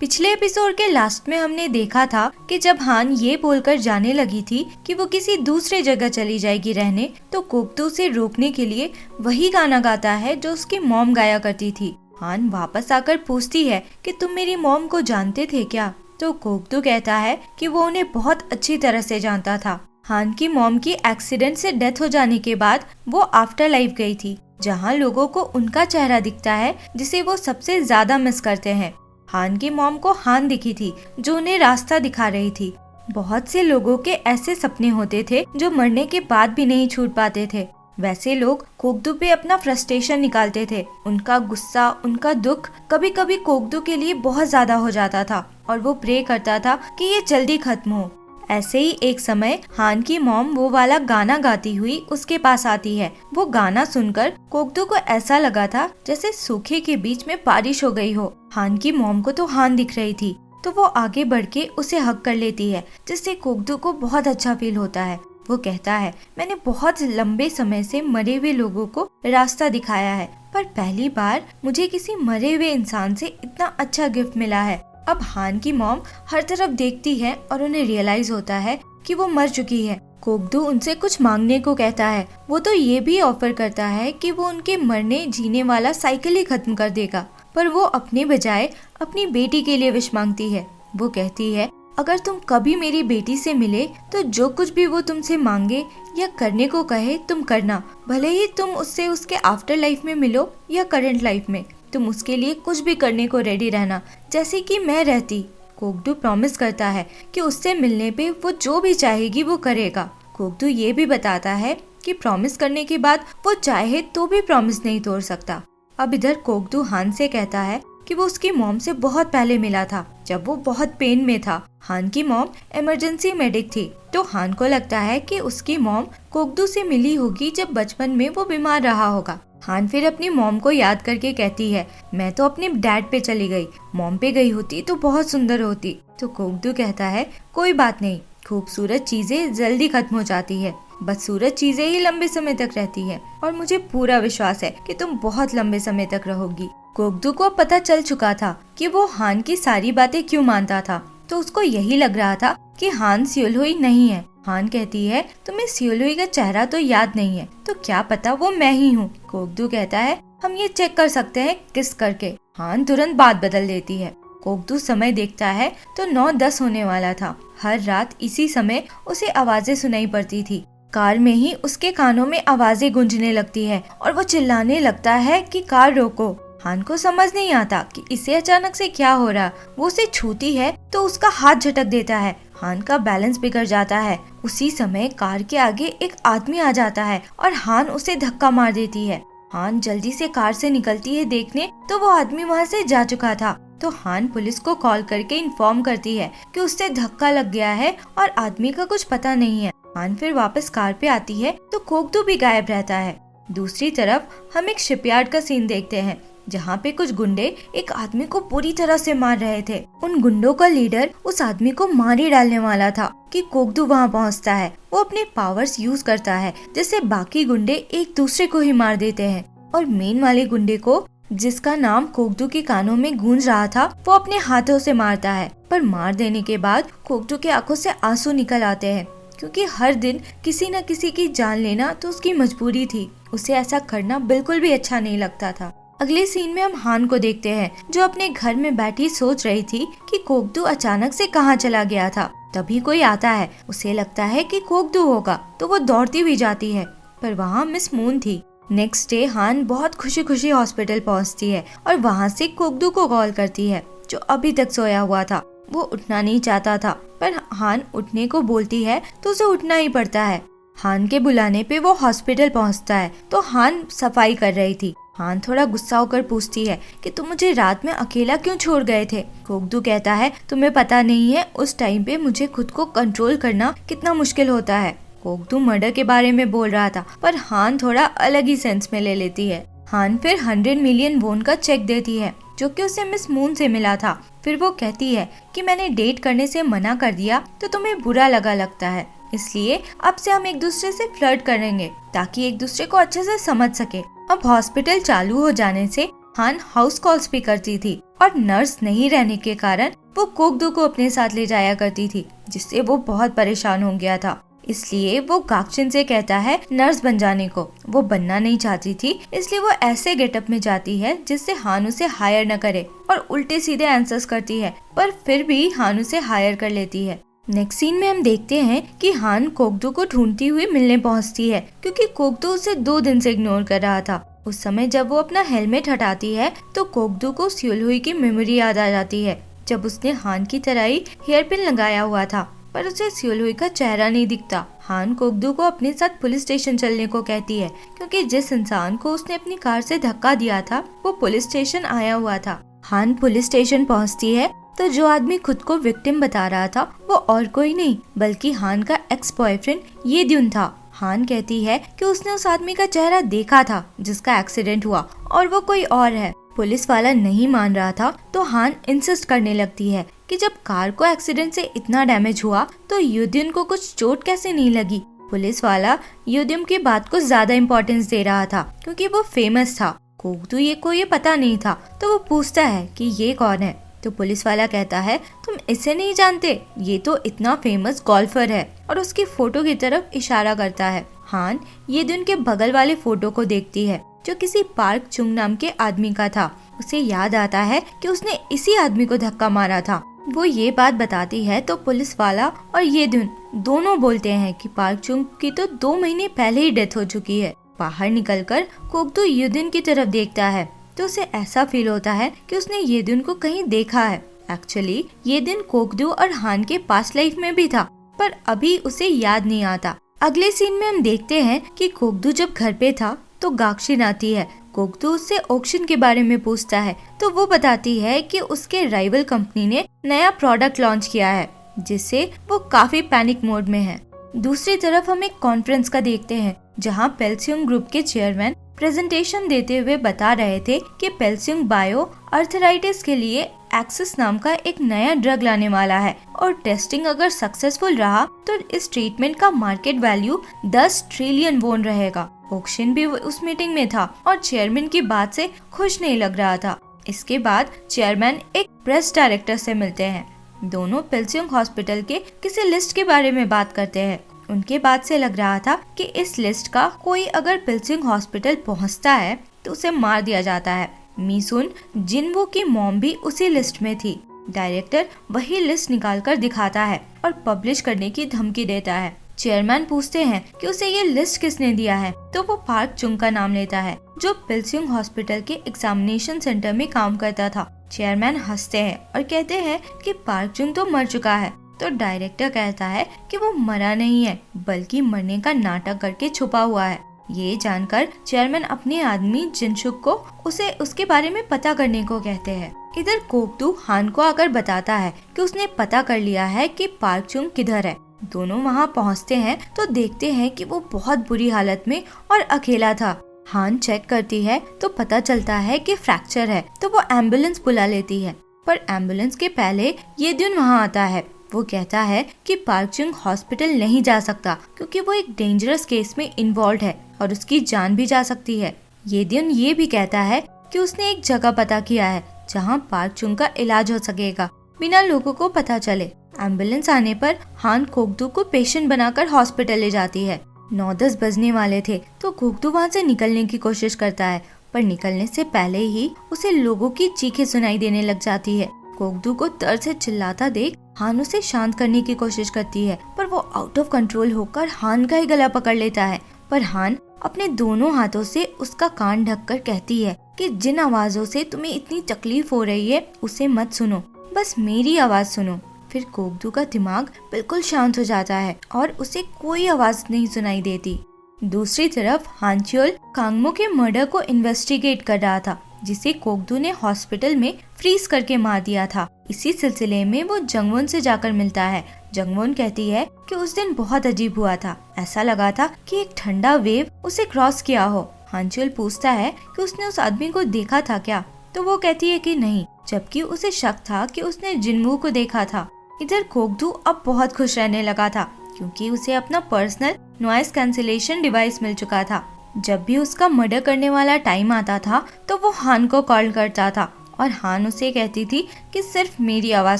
पिछले एपिसोड के लास्ट में हमने देखा था कि जब हान ये बोलकर जाने लगी थी कि वो किसी दूसरे जगह चली जाएगी रहने, तो कोकदू उसे रोकने के लिए वही गाना गाता है जो उसकी मॉम गाया करती थी। हान वापस आकर पूछती है कि तुम मेरी मॉम को जानते थे क्या? तो कोकदू कहता है कि वो उन्हें बहुत अच्छी तरह से जानता था। हान की मॉम की एक्सीडेंट से डेथ हो जाने के बाद वो आफ्टर लाइफ गई थी, जहाँ लोगों को उनका चेहरा दिखता है जिसे वो सबसे ज्यादा मिस करते हैं। हान की मॉम को हान दिखी थी जो उन्हें रास्ता दिखा रही थी। बहुत से लोगों के ऐसे सपने होते थे जो मरने के बाद भी नहीं छूट पाते थे। वैसे लोग कोकदू पे अपना फ्रस्ट्रेशन निकालते थे। उनका गुस्सा, उनका दुख कभी कभी कोकदू के लिए बहुत ज्यादा हो जाता था और वो प्रे करता था कि ये जल्दी खत्म हो। ऐसे ही एक समय हान की मॉम वो वाला गाना गाती हुई उसके पास आती है। वो गाना सुनकर कोकदू को ऐसा लगा था जैसे सूखे के बीच में बारिश हो गई हो। हान की मॉम को तो हान दिख रही थी, तो वो आगे बढ़ के उसे हग कर लेती है, जिससे कोकदू को बहुत अच्छा फील होता है। वो कहता है, मैंने बहुत लंबे समय से मरे हुए लोगों को रास्ता दिखाया है, पर पहली बार मुझे किसी मरे हुए इंसान से इतना अच्छा गिफ्ट मिला है। अब हान की मॉम हर तरफ देखती है और उन्हें रियलाइज होता है कि वो मर चुकी है। कोकदू उनसे कुछ मांगने को कहता है। वो तो ये भी ऑफर करता है कि वो उनके मरने जीने वाला साइकिल ही खत्म कर देगा, पर वो अपने बजाय अपनी बेटी के लिए विश मांगती है। वो कहती है, अगर तुम कभी मेरी बेटी से मिले तो जो कुछ भी वो तुमसे मांगे या करने को कहे तुम करना, भले ही तुम उससे उसके आफ्टर लाइफ में मिलो या करंट लाइफ में। तुम उसके लिए कुछ भी करने को रेडी रहना, जैसे कि मैं रहती। कोकदू प्रॉमिस करता है कि उससे मिलने पे वो जो भी चाहेगी वो करेगा। कोकदू ये भी बताता है कि प्रॉमिस करने के बाद वो चाहे तो भी प्रॉमिस नहीं तोड़ सकता। अब इधर कोकदू हान से कहता है कि वो उसकी मॉम से बहुत पहले मिला था, जब वो बहुत पेन में था। हान की मॉम इमरजेंसी मेडिक थी, तो हान को लगता है कि उसकी मॉम कोकदू से मिली होगी जब बचपन में वो बीमार रहा होगा। हान फिर अपनी मॉम को याद करके कहती है, मैं तो अपने डैड पे चली गई, मॉम पे गई होती तो बहुत सुंदर होती। तो कोकदू कहता है, कोई बात नहीं, खूबसूरत चीजें जल्दी खत्म हो जाती है, बदसूरत चीजें ही लंबे समय तक रहती है, और मुझे पूरा विश्वास है कि तुम बहुत लंबे समय तक रहोगी। कोकदू को पता चल चुका था कि वो हान की सारी बातें क्यों मानता था, तो उसको यही लग रहा था कि हान सियोलहुई नहीं है। हान कहती है, तुम्हें सियोलहुई का चेहरा तो याद नहीं है, तो क्या पता वो मैं ही हूँ। कोकदू कहता है, हम ये चेक कर सकते हैं किस करके। हान तुरंत बात बदल देती है। कोकदू समय देखता है तो 9:10 होने वाला था। हर रात इसी समय उसे आवाजें सुनाई पड़ती थी। कार में ही उसके कानों में आवाजें गूंजने लगती है और वो चिल्लाने लगता है कि कार रोको। हान को समझ नहीं आता कि इसे अचानक से क्या हो रहा। वो उसे छूती है तो उसका हाथ झटक देता है। हान का बैलेंस बिगड़ जाता है। उसी समय कार के आगे एक आदमी आ जाता है और हान उसे धक्का मार देती है। हान जल्दी से कार से निकलती है देखने, तो वो आदमी वहाँ से जा चुका था। तो हान पुलिस को कॉल करके इन्फॉर्म करती है कि उससे धक्का लग गया है और आदमी का कुछ पता नहीं है। हान फिर वापस कार पे आती है तो कोकदू भी गायब रहता है। दूसरी तरफ हम एक शिपयार्ड का सीन देखते हैं, जहाँ पे कुछ गुंडे एक आदमी को पूरी तरह से मार रहे थे। उन गुंडों का लीडर उस आदमी को मार ही डालने वाला था कि कोकदू वहाँ पहुँचता है। वो अपने पावर्स यूज करता है, जिससे बाकी गुंडे एक दूसरे को ही मार देते हैं, और मेन वाले गुंडे को, जिसका नाम कोकदू के कानों में गूंज रहा था, वो अपने हाथों से मारता है। पर मार देने के बाद कोकदू के आंखों से आंसू निकल आते हैं, क्योंकि हर दिन किसी न किसी की जान लेना तो उसकी मजबूरी थी। उसे ऐसा करना बिल्कुल भी अच्छा नहीं लगता था। अगले सीन में हम हान को देखते हैं, जो अपने घर में बैठी सोच रही थी कि कोकदू अचानक से कहाँ चला गया था। तभी कोई आता है। उसे लगता है कि कोकदू होगा, तो वो दौड़ती हुई जाती है, पर वहाँ मिस मून थी। नेक्स्ट डे हान बहुत खुशी खुशी हॉस्पिटल पहुँचती है और वहाँ से कोकदू को कॉल करती है, जो अभी तक सोया हुआ था। वो उठना नहीं चाहता था, पर हान उठने को बोलती है तो उसे उठना ही पड़ता है। हान के बुलाने पे वो हॉस्पिटल पहुँचता है तो हान सफाई कर रही थी। हान थोड़ा गुस्सा होकर पूछती है कि तुम मुझे रात में अकेला क्यों छोड़ गए थे। कोकदू कहता है, तुम्हें पता नहीं है उस टाइम पे मुझे खुद को कंट्रोल करना कितना मुश्किल होता है। कोकदू मर्डर के बारे में बोल रहा था, पर हान थोड़ा अलग ही सेंस में ले लेती है। हान फिर 100 मिलियन वोन का चेक देती है, जो कि उसे मिस मून से मिला था। फिर वो कहती है कि मैंने डेट करने से मना कर दिया तो तुम्हें बुरा लगता है, इसलिए अब से हम एक दूसरे से फ्लर्ट करेंगे ताकि एक दूसरे को अच्छे से समझ सके। अब हॉस्पिटल चालू हो जाने से हान हाउस कॉल्स भी करती थी और नर्स नहीं रहने के कारण वो कोक-दू को अपने साथ ले जाया करती थी, जिससे वो बहुत परेशान हो गया था। इसलिए वो गाकचिन से कहता है नर्स बन जाने को। वो बनना नहीं चाहती थी, इसलिए वो ऐसे गेटअप में जाती है जिससे हान उसे हायर न करे और उल्टे सीधे आंसर्स करती है, पर फिर भी हान उसे हायर कर लेती है। नेक्स्ट सीन में हम देखते हैं कि हान कोक-दू को ढूंढती हुई मिलने पहुंचती है, क्योंकि कोक-दू उसे 2 दिन से इग्नोर कर रहा था। उस समय जब वो अपना हेलमेट हटाती है तो कोक-दू को स्यूल-हुई की मेमोरी याद आ जाती है, जब उसने हान की तरह ही हेयर पिन लगाया हुआ था, पर उसे स्यूल-हुई का चेहरा नहीं दिखता। हान कोक-दू को अपने साथ पुलिस स्टेशन चलने को कहती है, क्योंकि जिस इंसान को उसने अपनी कार से धक्का दिया था वो पुलिस स्टेशन आया हुआ था। हान पुलिस स्टेशन पहुंचती है तो जो आदमी खुद को विक्टिम बता रहा था वो और कोई नहीं बल्कि हान का एक्स बॉयफ्रेंड ये द्युन था। हान कहती है कि उसने उस आदमी का चेहरा देखा था जिसका एक्सीडेंट हुआ और वो कोई और है। पुलिस वाला नहीं मान रहा था तो हान इंसिस्ट करने लगती है कि जब कार को एक्सीडेंट से इतना डैमेज हुआ तो युद्युन को कुछ चोट कैसे नहीं लगी। पुलिस वाला युद्युन की बात को ज्यादा इम्पोर्टेंस दे रहा था क्योंकि वो फेमस था। कोक-दू को ये पता नहीं था तो वो पूछता है कि ये कौन है, तो पुलिस वाला कहता है तुम इसे नहीं जानते, ये तो इतना फेमस गोल्फर है, और उसकी फोटो की तरफ इशारा करता है। हान ये दिन के बगल वाले फोटो को देखती है जो किसी पार्क चुंग नाम के आदमी का था। उसे याद आता है कि उसने इसी आदमी को धक्का मारा था। वो ये बात बताती है तो पुलिस वाला और ये दिन दोनों बोलते हैं कि पार्क चुंग की तो 2 महीने पहले ही डेथ हो चुकी है। बाहर निकलकर कोक-दू युदिन की तरफ देखता है तो उसे ऐसा फील होता है कि उसने ये दिन को कहीं देखा है। एक्चुअली ये दिन कोक-दू और हान के पास्ट लाइफ में भी था, पर अभी उसे याद नहीं आता। अगले सीन में हम देखते हैं कि कोक-दू जब घर पे था तो गाकशिन आती है। कोक-दू उससे ऑक्शन के बारे में पूछता है तो वो बताती है कि उसके राइवल कंपनी ने नया प्रोडक्ट लॉन्च किया है जिससे वो काफी पैनिक मोड में है। दूसरी तरफ हम एक कॉन्फ्रेंस का देखते हैं जहाँ पेल्सियम ग्रुप के चेयरमैन प्रेजेंटेशन देते हुए बता रहे थे कि पेल्सियम बायो अर्थराइटिस के लिए एक्सिस नाम का एक नया ड्रग लाने वाला है और टेस्टिंग अगर सक्सेसफुल रहा तो इस ट्रीटमेंट का मार्केट वैल्यू 10 ट्रिलियन वोन रहेगा। ऑक्शन भी उस मीटिंग में था और चेयरमैन की बात से खुश नहीं लग रहा था। इसके बाद चेयरमैन एक प्रेस डायरेक्टर से मिलते हैं। दोनों पेल्सियम हॉस्पिटल के किसी लिस्ट के बारे में बात करते हैं। उनके बात से लग रहा था कि इस लिस्ट का कोई अगर पेल्सियम हॉस्पिटल पहुंचता है तो उसे मार दिया जाता है। मीसुन जिनवो की मॉम भी उसी लिस्ट में थी। डायरेक्टर वही लिस्ट निकालकर दिखाता है और पब्लिश करने की धमकी देता है। चेयरमैन पूछते हैं कि उसे ये लिस्ट किसने दिया है तो वो पार्क चुंग का नाम लेता है जो पेल्सियम हॉस्पिटल के एग्जामिनेशन सेंटर में काम करता था। चेयरमैन हंसते हैं और कहते हैं कि पार्क चुंग तो मर चुका है, तो डायरेक्टर कहता है कि वो मरा नहीं है बल्कि मरने का नाटक करके छुपा हुआ है। ये जानकर चेयरमैन अपने आदमी जिनशुक को उसे उसके बारे में पता करने को कहते हैं। इधर कोक-दू हान को आकर बताता है कि उसने पता कर लिया है कि पार्क चुंग किधर है। दोनों वहाँ पहुँचते हैं तो देखते हैं कि वो बहुत बुरी हालत में और अकेला था। हान चेक करती है तो पता चलता है कि फ्रैक्चर है, तो वो एम्बुलेंस बुला लेती है, पर एम्बुलेंस के पहले ये दिन वहाँ आता है। वो कहता है कि पार्क चुंग हॉस्पिटल नहीं जा सकता क्योंकि वो एक डेंजरस केस में इन्वॉल्व है और उसकी जान भी जा सकती है। ये दिन ये भी कहता है कि उसने एक जगह पता किया है जहाँ पार्क चुंग का इलाज हो सकेगा बिना लोगों को पता चले। एम्बुलेंस आने पर हान कोक-दू को पेशेंट बनाकर हॉस्पिटल ले जाती है। 9-10 बजने वाले थे तो कोक-दू वहाँ से निकलने की कोशिश करता है, पर निकलने से पहले ही उसे लोगों की चीखें सुनाई देने लग जाती है। कोक-दू को दर्द से चिल्लाता देख हान उसे शांत करने की कोशिश करती है, पर वो आउट ऑफ कंट्रोल होकर हान का ही गला पकड़ लेता है। पर हान अपने दोनों हाथों से उसका कान ढककर कहती है कि जिन आवाजों से तुम्हें इतनी तकलीफ हो रही है उसे मत सुनो, बस मेरी आवाज सुनो। फिर कोक-दू का दिमाग बिल्कुल शांत हो जाता है और उसे कोई आवाज नहीं सुनाई देती। दूसरी तरफ हानच्योल कांगमो के मर्डर को इन्वेस्टिगेट कर रहा था जिसे कोक-दू ने हॉस्पिटल में फ्रीज करके मार दिया था। इसी सिलसिले में वो जंगवोन से जाकर मिलता है। जंगवोन कहती है कि उस दिन बहुत अजीब हुआ था, ऐसा लगा था कि एक ठंडा वेव उसे क्रॉस किया हो। हानच्योल पूछता है कि उसने उस आदमी को देखा था क्या, तो वो कहती है कि नहीं, जबकि उसे शक था कि उसने जिनवू को देखा था। इधर कोक-दू अब बहुत खुश रहने लगा था क्योंकि उसे अपना पर्सनल नॉइस कैंसिलेशन डिवाइस मिल चुका था। जब भी उसका मर्डर करने वाला टाइम आता था तो वो हान को कॉल करता था और हान उसे कहती थी कि सिर्फ मेरी आवाज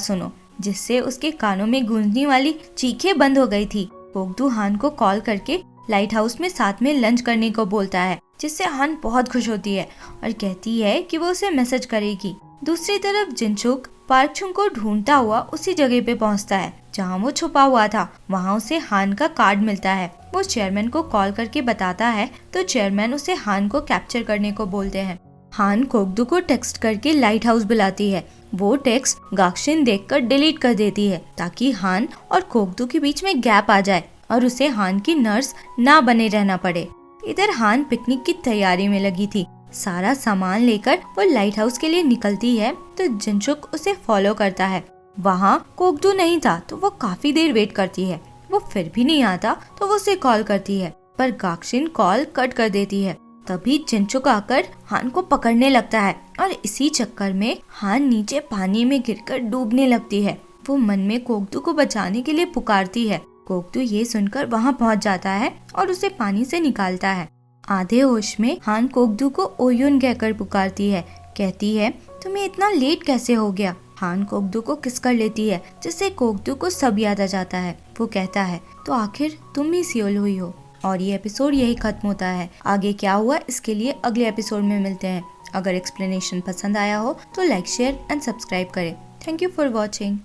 सुनो, जिससे उसके कानों में गूंजने वाली चीखें बंद हो गई थी। कोकदू हान को कॉल करके लाइट हाउस में साथ में लंच करने को बोलता है, जिससे हान बहुत खुश होती है और कहती है कि वो उसे मैसेज करेगी। दूसरी तरफ जिनचुक पार्क chung को ढूंढता हुआ उसी जगह पे पहुंचता है जहां वो छुपा हुआ था। वहां उसे हान का कार्ड मिलता है। वो चेयरमैन को कॉल करके बताता है तो चेयरमैन उसे हान को कैप्चर करने को बोलते हैं। हान कोकदू को टेक्स्ट करके लाइट हाउस बुलाती है। वो टेक्स्ट गाक्शिन देखकर डिलीट कर देती है ताकि हान और कोकदू के बीच में गैप आ जाए और उसे हान की नर्स ना बने रहना पड़े। इधर हान पिकनिक की तैयारी में लगी थी। सारा सामान लेकर वो लाइट हाउस के लिए निकलती है तो जिनचुक उसे फॉलो करता है। वहाँ कोकदू नहीं था तो वो काफी देर वेट करती है। वो फिर भी नहीं आता तो वो उसे कॉल करती है, पर गाक्शिन कॉल कट कर देती है। तभी जिनचुक आकर हान को पकड़ने लगता है और इसी चक्कर में हान नीचे पानी में गिरकर डूबने लगती है। वो मन में कोकदू को बचाने के लिए पुकारती है। कोकदू ये सुनकर वहाँ पहुँच जाता है और उसे पानी से निकालता है। आधे होश में हान कोकदू को ओयुन कहकर पुकारती है। कहती है, तुम्हें इतना लेट कैसे हो गया? हान कोकदू को किस कर लेती है, जिससे कोकदू को सब याद आ जाता है। वो कहता है, तो आखिर तुम ही सियोल हुई हो। और ये एपिसोड यही खत्म होता है। आगे क्या हुआ इसके लिए अगले एपिसोड में मिलते हैं। अगर एक्सप्लेनेशन पसंद आया हो तो लाइक, शेयर एंड सब्सक्राइब करें। Thank you for watching.